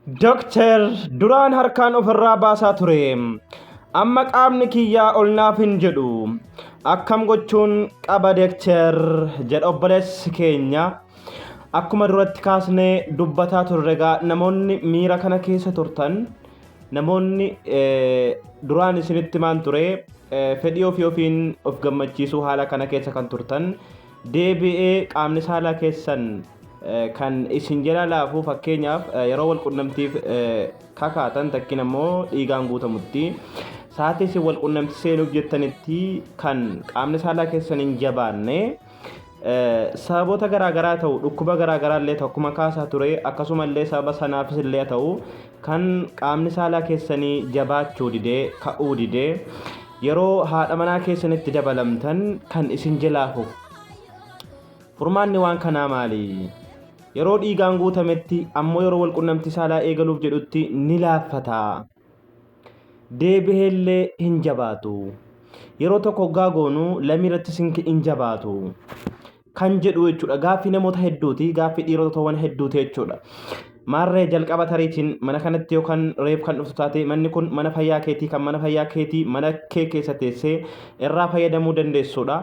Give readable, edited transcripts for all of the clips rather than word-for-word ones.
Doktor duraan harkaan ofirraa baasaa ture. Amma qaamni kiyyaa ol naaf hin jedhu. Akkam gochuun qaba Doktor jedha obboleessi keenya. Akkuma duratti kaasnee dubbataa turregaa namoonni miira kana keessa turtan namoonni duraan isinitti maan ture fedhii ofii ofiin of gammachiisuu haala kana keessa kan turtan deebi'ee qaamni saalaa keessan kan isin jala laafuu fakkeenyaaf yeroo wal qunnamtiif kakaatan takkin ammoo dhiigaan guutamutti saatii isin wal qunnamtii seenuuf jettanitti kan qaamni saalaa keessan hin jabaanne sababoota garaagaraa ta'u dhukkuba garaagaraa illee tokkuma kaasaa ture akkasumallee sababa sanaafis illee ta'u kan qaamni saalaa keessanii jabaachuu didee ka'uu didee yeroo haadha manaa keessanitti dabalamtan kan isin jalaafu furmaanni waan kanaa maali? Yeroo dhiigaan guutametti ammoo yeroo wal qunnamtii saalaa eegaluuf jedhutti ni laaffata. Deebi'eellee hin jabaatu. Yeroo tokko gaagoonu lamiirrattis hin jabaatu. Kan jedhu jechuudha. Gaaffii namoota hedduuti. Gaaffii dhiirotawwan hedduuti jechuudha. Maarree jalqaba tariitiin mana kanatti yookaan reef kan dhuftu taate manni kun mana fayyaa keetii kan mana fayyaa keetii mana kee keessa teessee irraa fayyadamuu dandeessudha.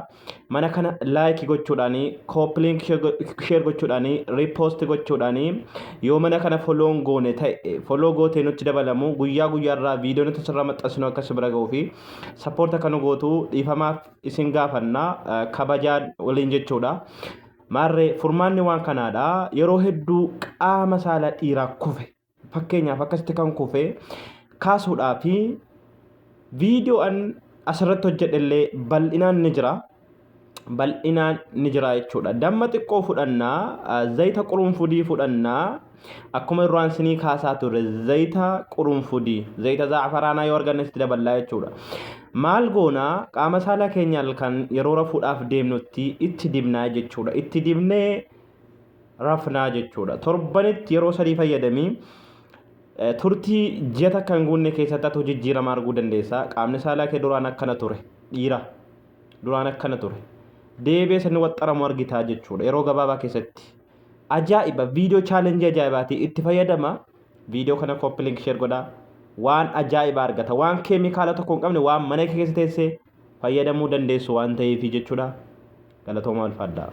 Mana kana laayikii gochuudhaanii kooppiliink sheer gochuudhaanii riipoosti gochuudhaanii yoo mana kana foloon goone ta'e foloo gootee nutti dabalamu guyyaa guyyaarraa viidiyoo nuti asirraa maxxansinu akkas bira ga'uu fi sappoorta kan gootu dhiifamaaf isin gaafannaa kabajaan waliin jechuudha. Maarree furmaanni waan kanaadha. Yeroo hedduu qaama saalaa dhiiraa kufe fakkeenyaaf akkasitti kan kufe kaasuudhaa fi viidiyoon asirratti hojjedhellee bal'inaan ni jira. Bal'inaan ni jira jechuudha. Damma xiqqoo fudhannaa zayita qurunfudii fudhannaa akkuma duraan sinii kaasaa ture zayita qurunfudii zayita zaafaraanaa yoo arganne itti daballaa jechuudha. Maal goonaa qaama saalaa keenya kan yeroo rafuudhaaf deemnutti itti dibnaa jechuudha. Itti dibnee rafnaa jechuudha. Torbanitti yeroo sadii fayyadamii turtii ji'a kan guunne keessatti atu jijjiirama arguu dandeessa. Qaamni saalaa kee duraan akkana ture dhiira duraan akkana ture. Deebee sani waxxaramu argitaa jechuudha. Yeroo gabaabaa keessatti ajaa'iba viidiyoo chaalenjii ajaa'ibaati itti fayyadama. Viidiyoo kana kooppiliink sheer godhaa. Waan ajaa'iba argata waan keemikaala tokko hin qabne waan mana keessa teessee fayyadamuu dandeessu waan ta'eef jechuudha. Galatooma ulfaadhaa.